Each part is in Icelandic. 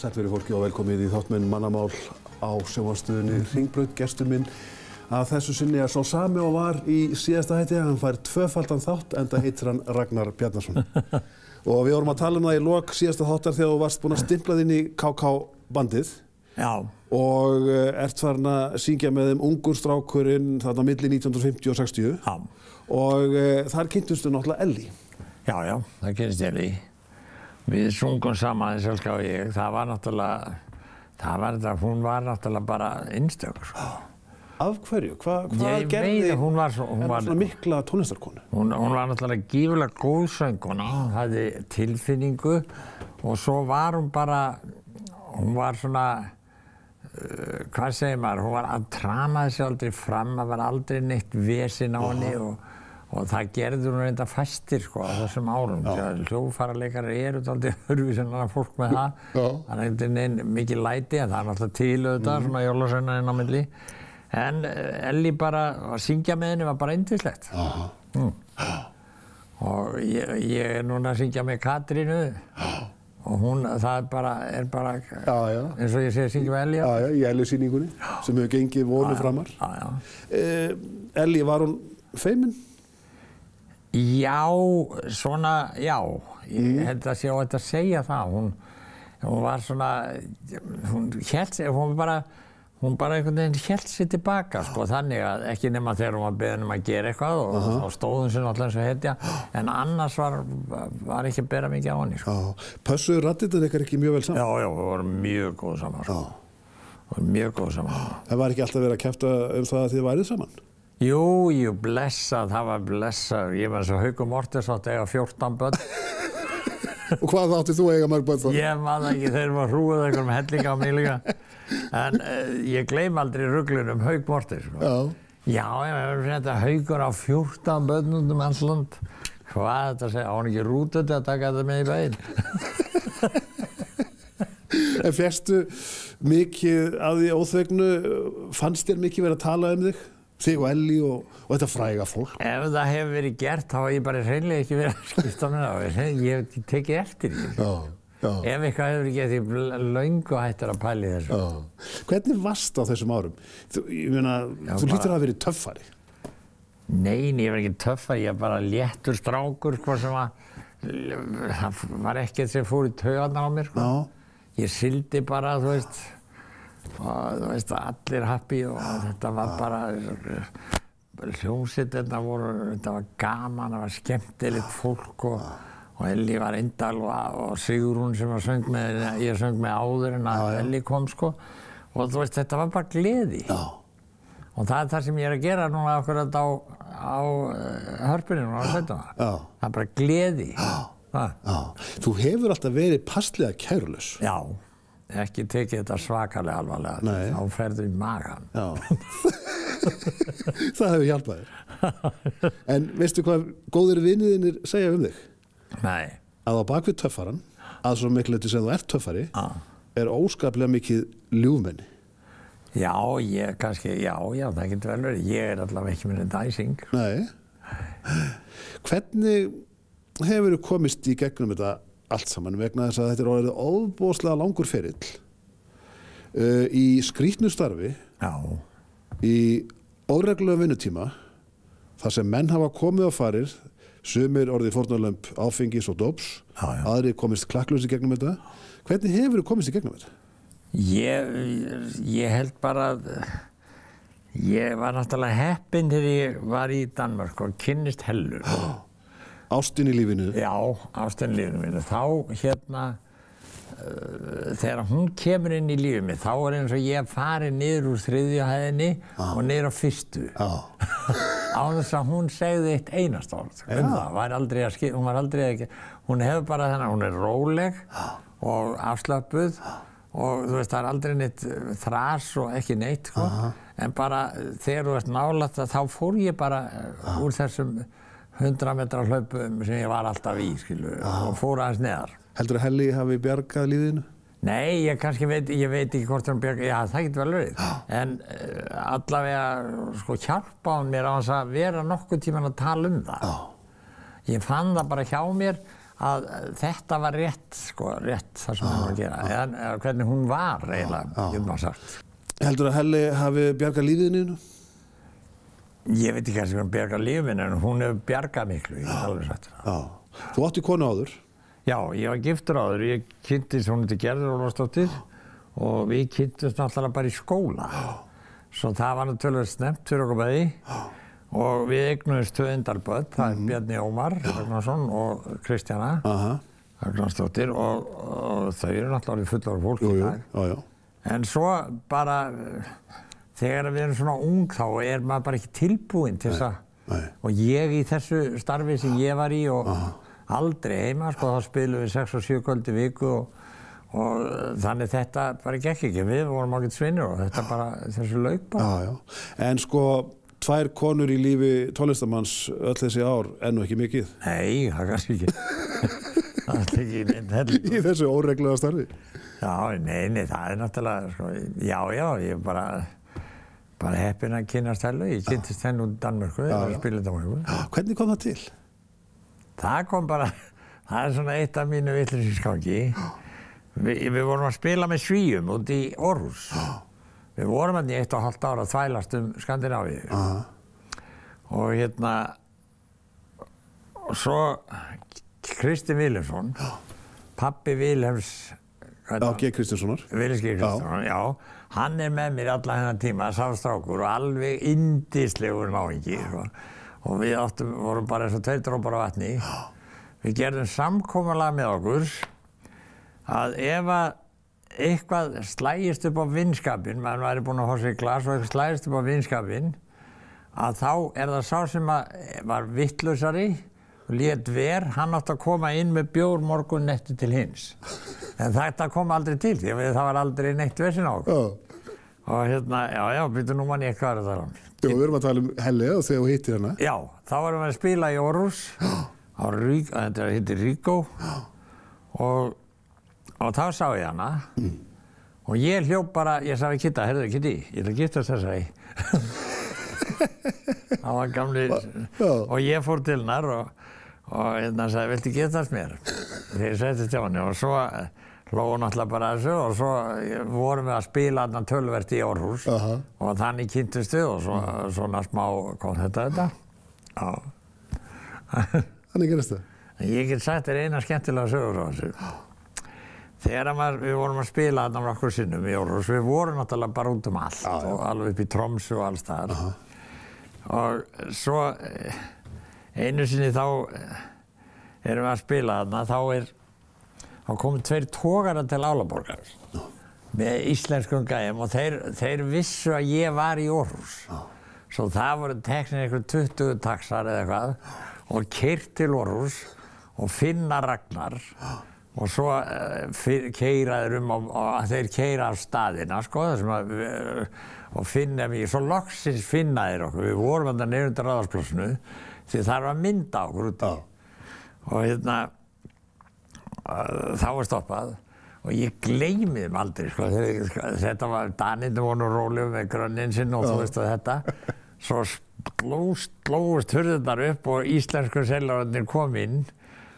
Sæll verið fólki og velkomið í þáttminn Mannamál á sjónvarpsstöðinni Hringbraut. Gestur minn að þessu sinni sá sami og var í síðasta hætti. Hann fær tvöfaldan þátt, enda heitir hann Ragnar Bjarnason. Og við vorum að tala það í lok síðasta þáttar þegar þú varst búinn að stimpla þinn í KK-bandið. Já. Og ert farin að syngja með þeim Ungur strákurinn þarna milli 1950 og 60. Já. Og þar kynntustu náttúrulega Ellý. Já, það kynnist Ellý. Við sungum saman Sölska og ég. Það var náttúrulega, hún var náttúrulega bara einstök. Af hverju? Hvað gerði? Ég veit, hún var svona mikla tónlistarkonu. Hún var náttúrulega gífurlega góð söngkona. Hún hafði tilfinningu og svo var hún bara, hún var svona, hvað segir maður, hún tramaði sig aldrei fram, það var aldrei neitt vesinn á henni og það gerði hún reynda fæstir sko á þessum árum. Hljóðfæraleikarar eru dálítið öðruvísi en annað fólk með það. Það er einhvern mikið læti en það er náttúrulega til auðvitað, svona jólasveinainn á milli. En Ellý bara, að syngja með henni var bara yndislegt. Og ég núna að syngja með Katrínu og hún, það er bara eins og ég segi að syngja með Ellý. Já, í Ellý-sýningunni sem hefur gengið vonu framar. Ellý, var hún feimin? Já, svona, já. Ég held að sé á þetta að segja það. Hún var svona, hún bara einhvern veginn hélt sig tilbaka, sko, þannig að ekki nema þegar hún var beðin að gera eitthvað og þá stóð hún sér náttúrulega eins og hetja, en annars var ekki að bera mikið á henni, sko. Pössuðu raddirnar ykkar ekki mjög vel saman? Já, við vorum mjög góð saman, sko. Við vorum mjög góð saman. Það var ekki alltaf verið að kjafta það að þið værið saman? Jú, blessað, það var blessað. Ég var eins og Haukur Mortens átti að eiga 14 börn. Og hvað átti þú að eiga mörg börn þá? Ég man ekki, þeir var hrúið einhverjum hellinga á mig líka. En ég gleym aldrei ruglunum Hauk Mortens. Já, þetta Haukur á 14 börn út um alls land. Hvað þetta segja, á hann ekki rútut að taka þetta með í bæinn? En fékkstu mikið af því óþvegnu, fannst þér mikið verið að tala um þig? Þig og Ellý og þetta fræga fólk? Ef það hefur verið gert, þá hef ég bara hreinlega ekki verið að skipta mér á. Ég hef tekið eftir því. Ef eitthvað hefur ekki því löngu hættur að pæla í þessu. Hvernig varst á þessum árum? Ég meina, þú hlýtur að vera töffari. Nei, ég var ekki töffari, ég var bara léttur strákur, hvað sem það var ekkert sem fór í taugarnar á mér. Ég sildi bara, þú veist, allir happy og þetta var bara hljómsveitirnar þetta var gaman, það var skemmtilegt fólk og Ellý var indal og Sigrún sem ég söng með áður en að Ellý kom, sko, og þú veist, þetta var bara gleði. Og það er það sem ég er að gera núna akkurat á hörpunni núna á sveituna. Það er bara gleði. Þú hefur alltaf verið passlega kærulaus. Já. Ekki tekið þetta svakalega alvarlega, þá ferðu í magan. Það hefur hjálpað þér. En veistu hvað góðir vinirnir segja um þig? Nei. Að á bakvið töffaran, að svo miklu leyti sem þú ert töffari, er óskaplega mikið ljúfmenni. Já, það getur vel verið. Ég er allavega ekki með dæsing. Nei. Hvernig hefur þú komist í gegnum þetta allt saman vegna þess að þetta er orðið ofboðslega langur ferill í skrýtnu starfi, í óreglulegum vinnutíma, þar sem menn hafa komið á farir, sumir orðið fórnarlömb áfengis og dóps, aðrir komist klakklaus í gegnum þetta. Hvernig hefur þú komist í gegnum þetta? Ég held bara að ég var náttúrulega heppinn þegar ég var í Danmörk og kynnist Hellu. Ástin í lífinu? Já, ástin í lífinu mínu. Þá þegar hún kemur inn í lífið mitt, þá er eins og ég farið niður úr 3. hæðinni og niður á 1. Á þess að hún segði eitt einast orð. Hún hefur bara þennan, hún er róleg og afslöppuð og þú veist, það er aldrei neitt þras og ekki neitt, sko. En bara þegar þú ert nálægt, þá fór ég bara úr þessum 100 metra hlaupum sem ég var alltaf í, skilu, og fór aðeins neðar. Heldur að Ellý hafi bjargað lífinu? Nei, ég veit ekki hvort hann bjargað, já, það getur vel verið. En allavega, sko, hjálpaði mér á þess að vera nokkuð tímann að tala um það. Ég fann það bara hjá mér að þetta var rétt, sko, rétt það sem hún var að gera, eða hvernig hún var eiginlega, getur maður sagt. Heldur að Helli hafi bjargað lífiðinu? Ég veit ekki hvað sem hún bjargað lífinu, en hún hefur bjargað miklu, ég get alveg sagt það. Já. Þú átti konu áður? Já, ég var giftur áður, ég kynntist hún til Gerður Ólafsdóttir og við kynntumst náttúrulega bara í skóla. Svo það var náttúrulega snemmt fyrir okkur bæði og við eignuðumst 2 indarbörn, það er Bjarni Ómar Ragnarsson og Kristjana Ragnarsdóttir og þau eru náttúrulega fullorðið fólk í dag. En svo bara, þegar við erum svona ung þá er maður bara ekki tilbúinn til þess að, og ég í þessu starfi sem ég var í og aldrei heima, sko, þá spilum við 6 og 7 kvöld í viku og þannig þetta bara gekk ekki, við vorum ágætt svinnir og þetta bara, þessu lauk bara. En sko, 2 konur í lífi tónlistamanns öll þessi ár, enn og ekki mikið? Nei, það kannski ekki. Það er ekki neitt heldur. Í þessu óreglulega starfi? Já, nei, það er náttúrulega, sko, já, ég er bara heppinn að kynnast Hellu. Ég kynntist henni út í Danmörku, ég var að spila í Danmörku. Hvernig kom það til? Það kom bara, það er svona eitt af mínu vitleysisgangi. Við vorum að spila með Svíum út í Aarhus. Við vorum hérna í 1,5 ár að þvælast Skandinavíu. Og og svo Kristinn Vilhelmsson, pabbi Vilhelms G. Kristinssonar. Vilhelms G. Kristinssonar, já. Hann er með mér alla hennar tíma, sá strákur og alveg yndislegur náungi. Og við vorum bara eins og 2 dropar á vatni. Við gerðum samkomulag með okkur að ef að eitthvað slægist upp á vinskapinn, maður væri búinn að fá sér glas og eitthvað slægist upp á vinskapinn, að þá er það sá sem var vittlausari og lét hann átti að koma inn með bjór morgun eftir til hins. En þetta kom aldrei til, því að það var aldrei neitt vesinn á okkur. Og býttu nú mann ég hvað það um. Jú, við erum að tala um Helli og þegar þú hittir hana. Já, þá varum við að spila í Aarhus, þetta heitir Ríkó, og þá sá ég hana, og ég hljóp bara, ég sagði Kitta, heyrðu Kitti, ég ætla að giftast þessari. Það var gamli, og ég fór til hennar og sagði, viltu giftast mér? Þegar ég settist hjá henni og svo hló hún náttúrulega bara þessu og svo vorum við að spila þarna töluvert í Aarhus og þannig kynntust við og svona smá kom þetta. Þannig gerist það? Ég get sagt þér eina skemmtilega sögur á þessu. Þegar við vorum að spila þarna nokkur sinnum í Aarhus, við vorum náttúrulega bara út um allt og alveg upp í Tromsø og alls þar. Og svo einu sinni þá erum við að spila þarna, þá komu 2 togarar til Álaborgar með íslenskum gæjum og þeir vissu að ég var í Aarhus. Svo það voru teknir einhver 20 taxar eða eitthvað og keyrt til Aarhus og finna Ragnar og svo keyraður og þeir keyra af staðina, sko, og finna mig, svo loksins finna þeir okkur. Við vorum þarna niður undir Ráðhúsplássinu því það var að mynda okkur úti. Og þá var stoppað og ég gleymi þeim aldrei, sko. Þetta var, Danirnir voru nú rólegir með grönninn sinn og þú veist þetta. Svo slógust hurðirnar upp og íslensku seljararnir kom inn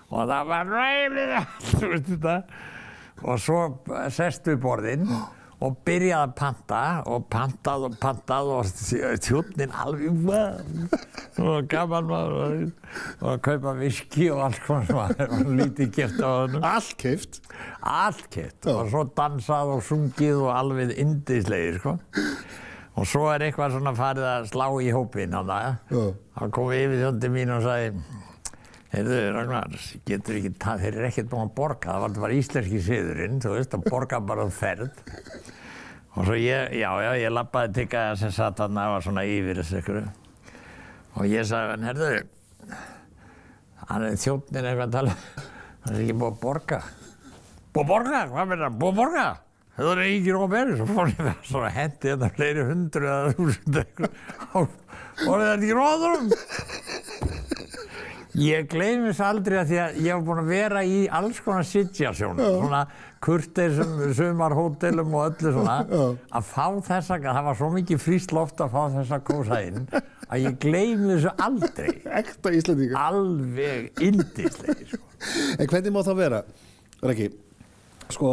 og það var ræflið allt, þú veist þetta. Og svo sestu við borðinn og byrjaði að panta og pantað og þjónninn alveg og gaman maður og að kaupa viski og allt hvað sem var lítið keypt á honum. Allt keypt? Allt keypt og svo dansað og sungið og alveg yndislegir, sko. Og svo eitthvað svona farið að slá í hópinn á það. Þá kom yfirþjónn til mín og sagði, heyrðu, Ragnar, getur ekki, þeir eru ekkert búin að borga, það var íslenski siðurinn, þú veist, að borga bara ferð. Og svo ég labbaði til gæja sem satt þarna og var svona yfir þessu ykkur. Og ég sagði, heyrðu, hann þjónninn eitthvað að tala, hann ekki búin að borga. Búin að borga? Hvað meina, búin að borga? Það er ekki nóg verið, svo fór ég svona hendi þetta fleiri 100 eða 1000 eitthvað. Og það er ekki róðurum. Ég gleymi þess aldrei að því að ég var búinn að vera í alls konar situasjónum, svona kurteisum, sumarhótelum og öllu svona, að fá þessa, það var svo mikið frískt loft að fá þessa kósa inn, að ég gleymi þessu aldrei. Ekta Íslendingur. Alveg yndislegir, sko. En hvernig má það vera, Raggi? Sko,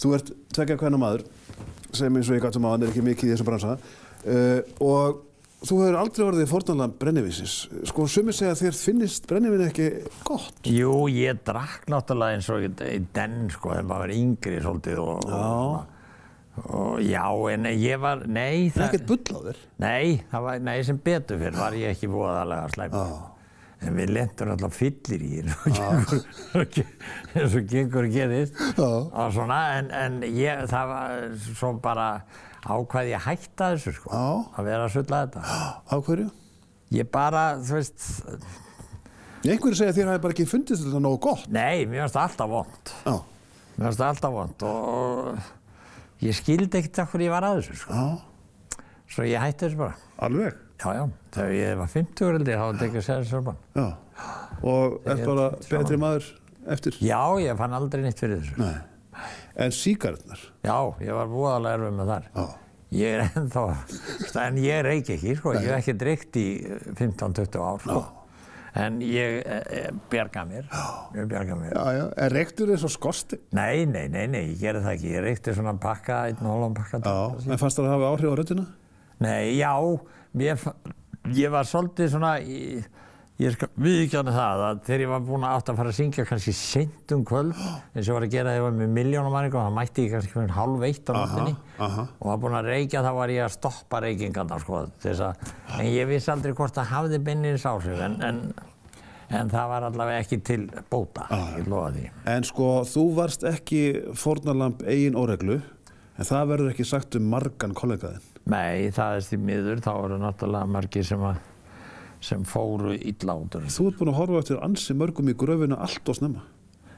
þú ert tveggja kvenna maður, sem eins og ég gat um áðan ekki mikið í þessum bransa, og þú hefur aldrei orðið fórnarlamb brennivínsins. Sko, sumir segja að þér finnist brennivín ekki gott. Jú, ég drakk náttúrulega eins og í den, sko, þegar maður var yngri svolítið og já, en ég var, nei. Það er ekkert bull á þér? Nei, sem betur fyrir var ég ekki voðalega slæmur. En við lentum alltaf fyllir í eins og gengur gerðist. Og svona, en ég, það var svo bara ákvað ég hætta þessu, sko, að vera að sulla þetta. Á hverju? Ég bara, þú veist... Einhverju segja að þér hafi bara ekki fundist þetta nógu gott. Nei, mér fannst það alltaf vont. Mér fannst það alltaf vont og ég skildi ekkert af hverju ég var að þessu, sko. Svo ég hætti þessu bara. Alveg? Já. Þegar ég var 50 þá var þetta ekki að segja þessu bara. Já. Og ert bara betri maður eftir? Já, ég fann aldrei neitt fyrir þessu. Nei. En sígaretnar? Já, ég var voðalega erfið með þar. Ég er ennþá, en ég reyki ekki, sko. Ég hef ekki drykkt í 15-20 ár, sko. En ég bjarga mér. Ég bjarga mér. Já. En reyktur þér svo skosti? Nei, ég gerði það ekki. Ég reykti svona pakka, 1,5 pakka. Já, en fannst það að hafa áhrif á röddina? Nei, já. Ég var svolítið svona, ég skal viðurkenna það að þegar ég var búinn að átt að fara að syngja kannski seint kvöld, eins og ég var að gera þegar ég var með milljónamæringu, þá mætti ég kannski 12:30 á nóttinni og var búinn að reykja, þá var ég að stoppa reykingarna, sko, en ég vissi aldrei hvort það hafði beinlínis áhrif, en það var allavega ekki til bóta, ég lofa því. En sko, þú varst ekki fórnarlamb eigin óreglu, en það verður ekki sagt margan kollegaðinn. Nei, það því miður, þá voru náttúrulega margir sem fóru illa út. Þú ert búinn að horfa eftir ansi mörgum í gröfina allt og snemma.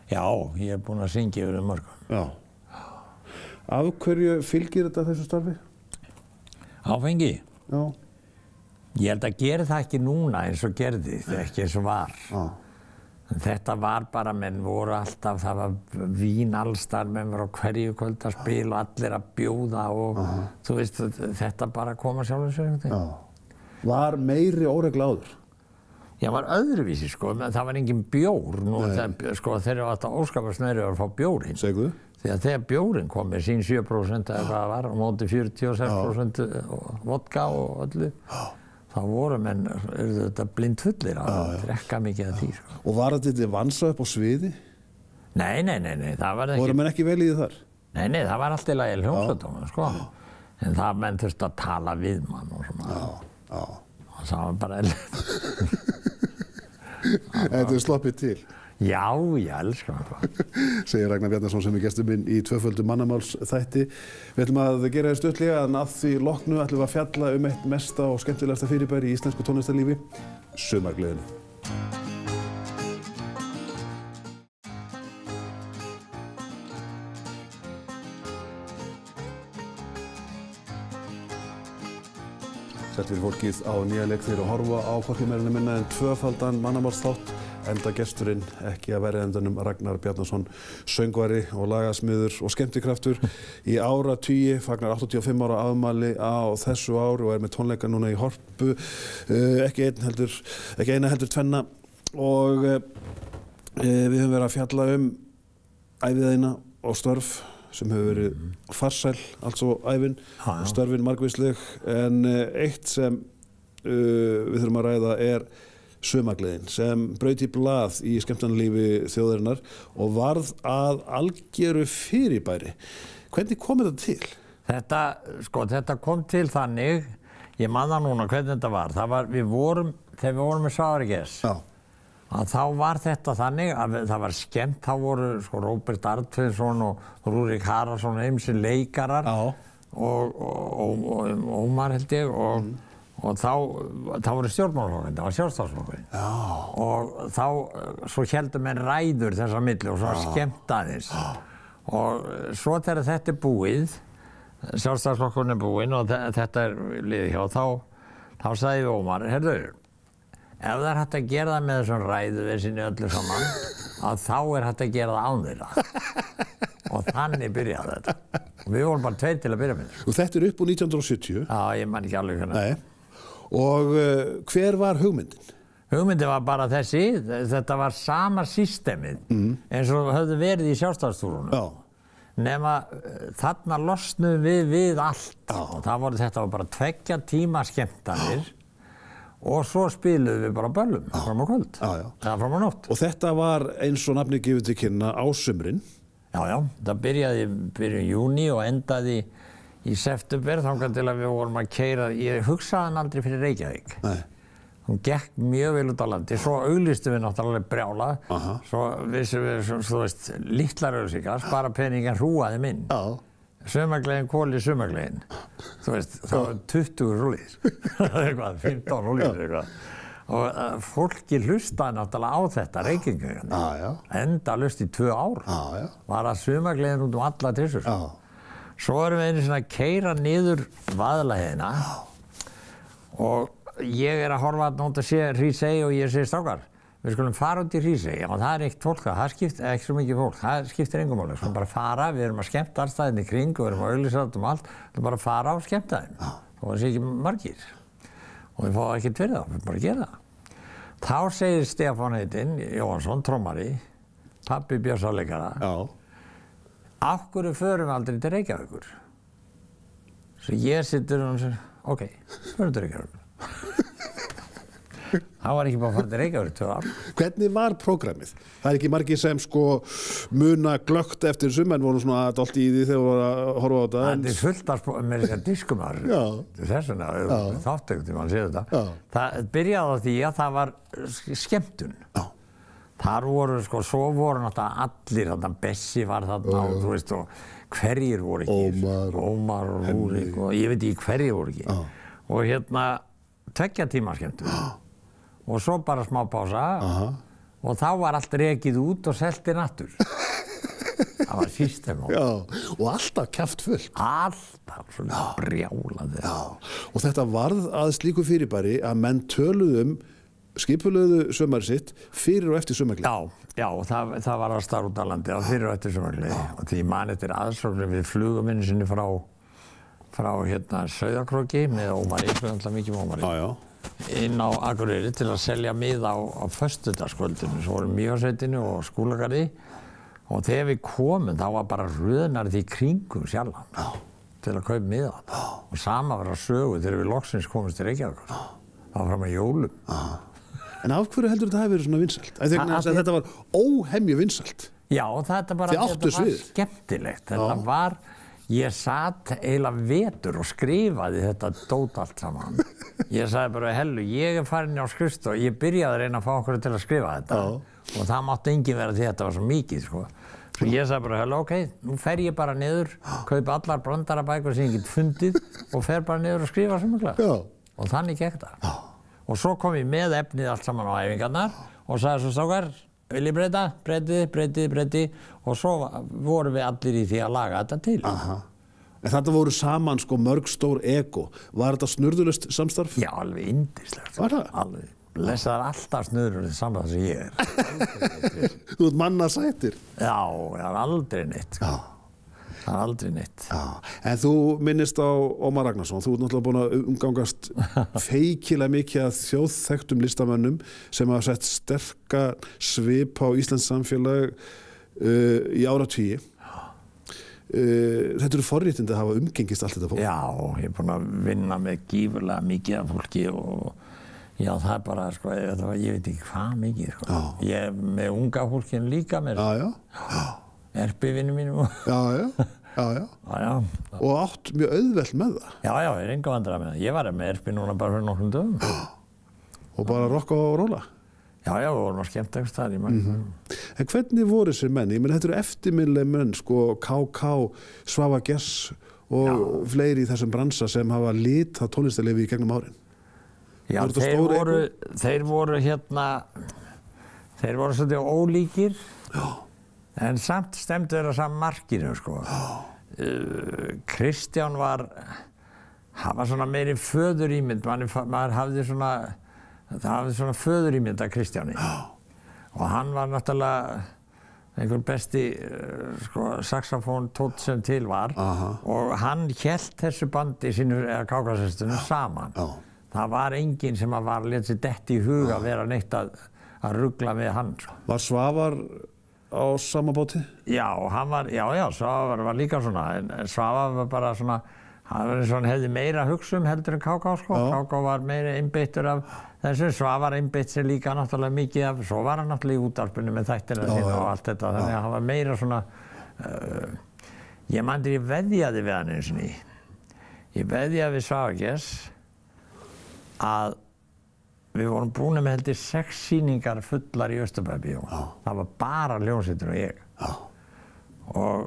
Já, ég búinn að syngja yfir mörgum. Já. Af hverju fylgir þetta þessu starfi? Áfengi? Já. Ég held að gera það ekki núna eins og gerði, ekki eins og var. Þetta var bara, menn voru alltaf, það var vín allstar, menn voru á hverju kvöld að spila og allir að bjóða og þú veist, þetta bara koma sjálfur sér. Var meiri óregla áður? Já, var öðruvísi, sko. Það var engin bjór. Sko, þeir eru alltaf óskapast nærið að fá bjórinn. Segðu? Því að þegar bjórinn kom með sín 7% eða hvað það var, á móti 46% vodka og öllu, þá voru menn, þetta blindfullir að drekka mikið af því, sko. Og var þetta vansa upp á sviði? Nei, það var ekki... Voru menn ekki vel í þar? Nei, það var allt í lagi hljómsveitunum, sko. En það menn þurfti að tala við mann og svona. Og það var bara Þetta sloppið til? Já, ég elska það. Segir Ragnar Bjarnason sem er gestur minn í tvöföldu mannamálsþætti. Við ætlum að gera það stuttlega en að því loknu ætlum við að fjalla eitt mesta og skemmtilegasta fyrirbæri í íslensku tónlistarlífi, sumargleðinu. Sett fyrir fólkið á nýja leik þeir að horfa á hvorki meira en minna en tvöfaldan mannamálsþátt, enda gesturinn ekki að verða endanum Ragnar Bjarnason, söngvari og lagasmiður og skemmtikraftur í áratugi, fagnar 85 ára afmæli á þessu ári og er með tónleika núna í Hörpu, ekki eina heldur tvenna og við höfum verið að fjalla ævi þína og störf sem hefur verið farsæl, altså ævin, störfin margvísleg, en eitt sem við þurfum að ræða er sumargleðin sem braut í blað í skemmtanalífi þjóðarinnar og varð að algjöru fyrirbæri. Hvernig kom þetta til? Þetta kom til þannig, ég man það núna hvernig þetta var. Þegar við vorum með Svavari-Gess, að þá var þetta þannig að það var skemmt, þá voru Róbert Arnfinnsson og Rúrik Haraldsson ýmsir leikarar og Ómar held ég og þá voru stjórnmálaflokkurinn, það var Sjálfstæðisflokkurinn og þá svo héldu menn ræður þessa milli og svo skemmt aðeins og svo þegar þetta er búið, Sjálfstæðisflokkurinn er búinn og þetta er liðið hjá, þá sagði Ómar, heyrðu, ef það hægt að gera það með þessum ræðuvesinni öllu saman, að þá hægt að gera það án þeirra. Og þannig byrjaði þetta. Við vorum bara 2 til að byrja með. Og þetta upp úr 1970? Já, ég man ekki alveg hvernig. Nei. Og hver var hugmyndin? Hugmyndin var bara þessi, þetta var sama systemið, eins og höfðu verið í sjálfstæðstúrunum. Já. Nema þarna losnuðum við allt. Og þetta var bara 2 tíma skemmtanir. Og svo spiluðum við bara böllum fram á kvöld. Eða fram á nótt. Og þetta var eins og nafnið gefið til kynna á sumrin? Já, það byrjaði í júní og endaði í september þangað til að við vorum að keyra. Ég hugsaði hann aldrei fyrir Reykjavík. Nei. Hún gekk mjög vel út á landi. Svo auglýstum við náttúrulega brjála. Svo vissum við, þú veist, litlar auglýsingar, spara peningin, hrúaði minn. Já. Sumargleðin, kóli sumargleðin. Þú veist, það var 20 rúllir. Eitthvað, 15 rúllir eitthvað. Og fólki hlustaði náttúrulega á þetta, Reykjavík. Enda hlust í 2 ár. Var að sumargleðin út alla trissur. Svo erum við einu svona að keyra niður Vaðlaheiðina og ég að horfa að sé Hrísey og ég segi strákar, við skulum fara út í Hrísey. Já, það ekkert fólk það skiptir ekki svo mikið fólk, það skiptir engum máli. Við skulum bara fara, við erum að skemmta alls staðinn í kring og við erum að auglýsa allt, við erum bara að fara og skemmta þeim. Það sé ekki margir. Og við fáum ekkert fyrir það, við bara gera það. Þá segir Stefán heitinn, Jóhansson, trommari, pabbi Björnsárleikara, af hverju förum við aldrei til Reykjavíkur? Svo ég sittur og segir, ok, förum til Reykjavíkur. Það var ekki bara að fara til Reykjavík 2 ár. Hvernig var prógrammið? Það ekki margir sem muna glöggt eftir summan voru svona dolt í því þegar voru að horfa á þetta. Það fullt af með þessar diskumar. Þessuna, þáttöktum mann séu þetta. Það byrjaði á því að það var skemmtun. Þar voru, svo voru náttúrulega allir, þarna Bessi var þarna og þú veist, og hverjir voru ekki. Ómar og Rúrik og ég veit ekki hverjir voru ekki. Og 2 tíma skemmtun. Og svo bara smá pása og þá var allt rekið út og selt inn aftur. Það var system. Og alltaf kjaft fullt. Alltaf, svona brjálaði. Og þetta varð að slíku fyrirbæri að menn töluðu skipulögðu sumar sitt fyrir og eftir sumargleði. Já, það var að starra út á landi fyrir og eftir sumargleði. Og því man eftir aðsóknum við flugum einu sinni frá Sauðárkróki með Ómari, alltaf mikið með Ómari. Inn á Akureyri til að selja miða á föstudagskvöldinu. Svo vorum Mývatnssveitinni og Skúlagarði og þegar við komum þá var bara röðnarið í kringum Sjalland til að kaupa miða. Og sama var að sögu þegar við loksins komumst til Reykjavíkur. Það var fram að jólum. En af hverju heldur þetta hafi verið svona vinsælt? Þetta var óhemju vinsælt. Já, þetta var skemmtilegt. Þetta var, ég satt eiginlega vetur og skrifaði þetta dót allt saman. Ég sagði bara, hellu, ég farin á skrifstofu, ég byrjaði að reyna að fá okkur til að skrifa þetta. Og það mátti enginn vera því þetta var svo mikið, sko. Svo ég sagði bara, hellu, ok, nú fer ég bara niður, kaupa allar brandarabækur sem ég get fundið og fer bara niður og skrifa sumargleði. Og þannig gekk það. Og svo kom ég með efnið allt saman á æfingarnar og sagði svo strákar, vil ég breyta? Breyti. Og svo vorum við allir í því að laga þetta til. En þetta voru saman mörg stór ego. Var þetta snurðulaust samstarf? Já, alveg yndislegt. Var það? Alveg. Blessaðar alltaf snurðulaust samstarf sem ég er. Þú ert mannasættir? Já, það er aldrei neitt. Það er aldrei neitt. En þú minnist á Ómar Ragnarsson. Þú ert náttúrulega búin að umgangast feikilega mikið að þjóðþekktum listamönnum sem hafa sett sterka svip á íslenskt samfélag í áratugi. Þetta eru forréttindi að hafa umgengist allt þetta fólk. Já, ég er búin að vinna með gífurlega mikið af fólki og já, það er bara, ég veit ekki hvað mikið, Ég er með unga fólkinu líka með Erpi-vinnu mínum. Já. Og átt mjög auðvelt með það. Já, ég er enga vandræði með það. Ég var með Erpi núna bara fyrir nokkrum dögum. Og bara rokka og róla? Já, við vorum að skemmta einhvers staðar í mann. En hvernig voru þessir menn? Ég meina, þetta eru eftirminnilegir menn, KK, Svava Gess og fleiri í þessum bransa sem hafa litað tónlistarlífi í gegnum árin. Já, þeir voru svolítið ólíkir. En samt stemdu þeirra saman markinu, Kristján var svona meiri föðurímynd, maður hafði svona, það hafði svona föðurímynd af Kristjáni. Og hann var náttúrulega einhver besti saxofóntónn sem til var. Og hann hélt þessu bandi sínu, eða Kákasestunum, saman. Það var enginn sem var lét sér detti í huga að vera neitt að rugla með hann. Var Svavar á sama báti? Já, Svavar var líka svona, en Svavar var bara svona, hann var eins og hann hefði meira hugsa heldur en Káká, sko. Káká var meira einbeittur af þessu, Svavar einbeitt sér líka náttúrulega mikið af, svo var hann náttúrulega í útvarpinu með þættina sína og allt þetta, þannig að hann var meira svona, ég mandi ég veðjaði við hann eins og ný. Ég veðjaði við Svavar Gess að við vorum búin með heldur 6 sýningar fullar í Austurbæjarbíó. Það var bara hljómsveitin og ég. Og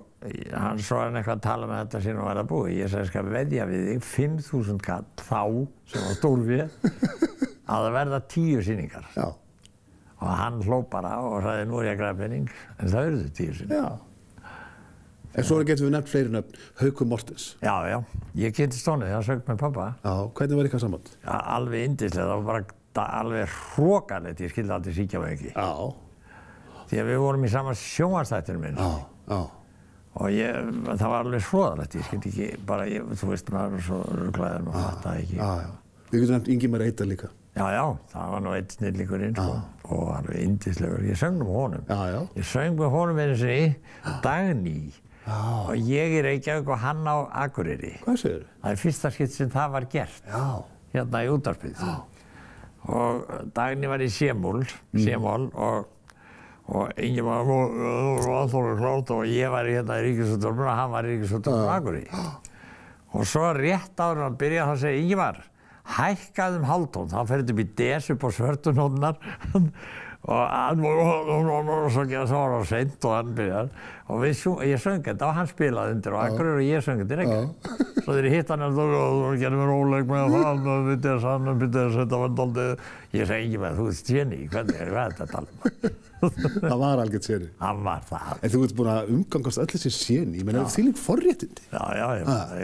hann svo hann eitthvað að tala með þetta síðan og var að búið. Ég sagði, skal veðja við þig 5.000 kall þá, sem var stór við, að það verða 10 sýningar. Og hann hló bara og sagði, nú ég að græða pening, en það verður 10 sýningar. En svo getum við nefnt fleiri nöfn, Haukur Mortens. Já, ég kynntist honum þegar hann söng með pappa. Hvernig var ykkar samband? Alveg yndislega, það var bara alveg hrokalegt, ég skildi aldrei sýkja mig ekki. Því að við vorum í sama sjónvarpsþættinum minn. Og það var alveg hroðalegt, ég skildi ekki, bara, þú veist, maður var svo ruglaður og fattaði ekki. Við getum nefnt Ingimar Eydal líka. Já, það var nú einn snillíkurinn, sko, og alveg yndislegur. Ég söng með honum. Ég söng með honum einu sinni, Dagný. Og ég í Reykjavík og hann á Akureyri. Hvað segirðu? Það fyrsta skipt sem það var gert. Hérna í útvarpið. Og Dagný var í C-mól og Ingimar var alltaf klárt og ég var hérna í Ríkisútvarpinu og hann var í Ríkisútvarpinu á Akureyri. Og svo rétt áður hann byrjaði að segja, Ingimar, hækkaðu hálftón, þá ferðu upp í des upp á svörtunótnar og hann var svo seint og hann byrjar og ég söng þetta og hann spilaði undir og Akureyri og ég söng þetta ekki. Svo þegar ég hitt hann og gerði mér óleik með það og þetta var dálítið. Ég segi ekki með þú ert séni, hvernig er þetta að tala um? Það var algjört séni. Hann var það. En þú ert búin að umgangast öll þessi séni, ég meina þvílík forréttindi. Já.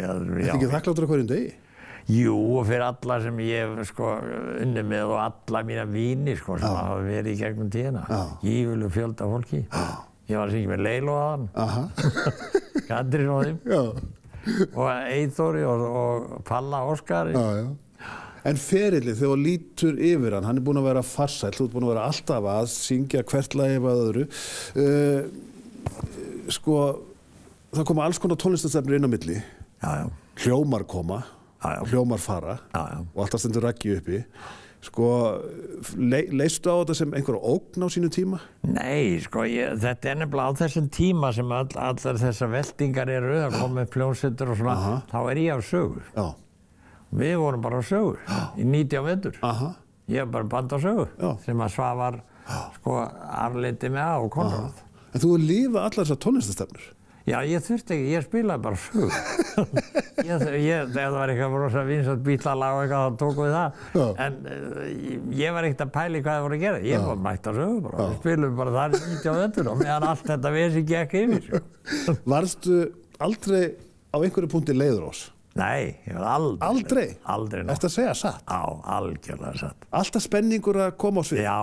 Ertu ekki þakkláttur á hverjum degi? Jú, og fyrir alla sem ég hef unnið með og alla mína vini sem hafa verið í gegnum tíðina. Gífurlegur fjöldi af fólki. Ég var að syngja með Leilo að hann. Katrín og þeim. Og Eyþóri og Palla Óskari. En ferillinn, þegar þú lítur yfir hann er búinn að vera farsæll, þú ert búinn að vera alltaf að syngja hvert lagi af öðru. Það koma alls konar tónlistarstefnur inn á milli. Hljómar koma. Hljómar fara og alltaf stendur Raggi uppi. Leistu á þetta sem einhverja ógn á sínu tíma? Nei, þetta er nefnilega á þessum tíma sem allar þessar veltingar eru að koma upp hljómsveitur og svona, þá er ég á sögu. Við vorum bara á sögu í 90 vetur. Ég var bara band á sögu sem að Svavar arleiti með á Konráð. En þú hefur lifað allar þessar tónlistarstefnur? Já, ég þurfti ekki, ég spilaði bara sögur. Þegar það var eitthvað rosa vinsælt bítlalag og eitthvað, þá tókum við það. En ég var ekkert að pæla hvað það voru að gera. Ég var mætt að sögur bara. Við spilum bara þar í 90 vetur og meðan allt þetta vesi gekk yfir. Varstu aldrei á einhverju punkti leiðurós? Nei, ég var aldrei. Aldrei? Aldrei. Ertu að segja satt? Já, algjörlega satt. Alltaf spenningur að koma á svið? Já.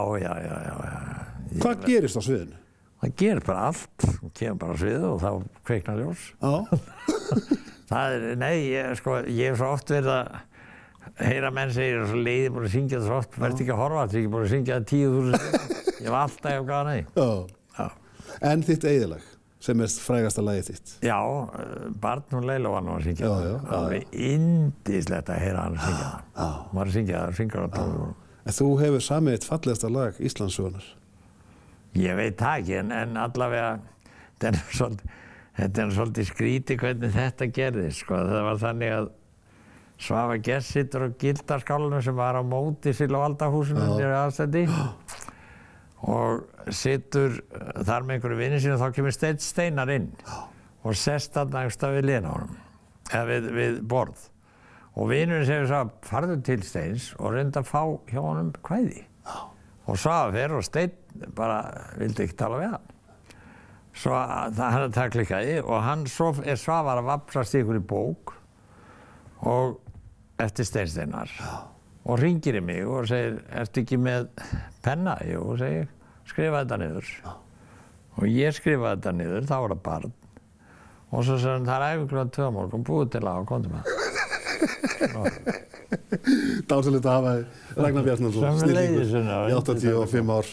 Hvað gerist á sviðinu? Það gerir bara allt, hún kemur bara á sviðið og þá kveiknar ljós. Ég hef svo oft verið að heyra menn segir og svo leiði búin að syngja það svo oft, verðt ekki að horfa, þetta er ekki búin að syngja það 10.000. Ég var alltaf að gafa nei. En þitt eyðilag, sem er frægasta lagið þitt? Já, Barn hún Leilo var nú að syngja það. Það var yndislegt að heyra hann syngja það. Hún var að syngja það, syngur á tónum. En þú hefur samið eitt fallegasta lag Íslandssögunnar? Ég veit það ekki, en allavega, þetta er svolítið skrítið hvernig þetta gerðist. Það var þannig að Svavar Gess situr á Gildaskálanum sem var á móti Silvaldahúsinu niður í Aðalstræti og situr þar með einhverju vini sínu og þá kemur Steinn Steinar inn og sest þarna einhverstað við hliðina á honum, eða við borð. Og vinurinn segir svo, farðu til Steins og reyndu að fá hjá honum kvæði. Og Svavar fer og Steinn bara vildi ekki tala við hann. Svo það klikkaði og svo er Svavar að vafrast í ykkur í bók og eftir Steinn Steinar. og hringir í mig og segir, ertu ekki með penna? Jú, segir, skrifa þetta niður. Og ég skrifaði þetta niður, þá var það barn. Og svo segir hann, það æfingu klukkan 2 á morgun, búið til að komdu með það. Dásamlegt að hafa Ragnar Bjarnason, snillingur í 85 ár,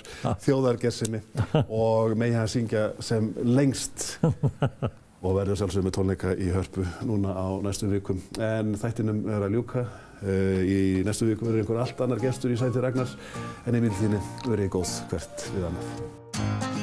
þjóðargersemi og megi hann syngja sem lengst og verður sjálfsögðu með tónleika í Hörpu núna á næstu vikum. En þættinum er að ljúka. Í næstu viku verður einhver allt annar gestur í sæti Ragnars en í bílþinni verið góð hvert við annað.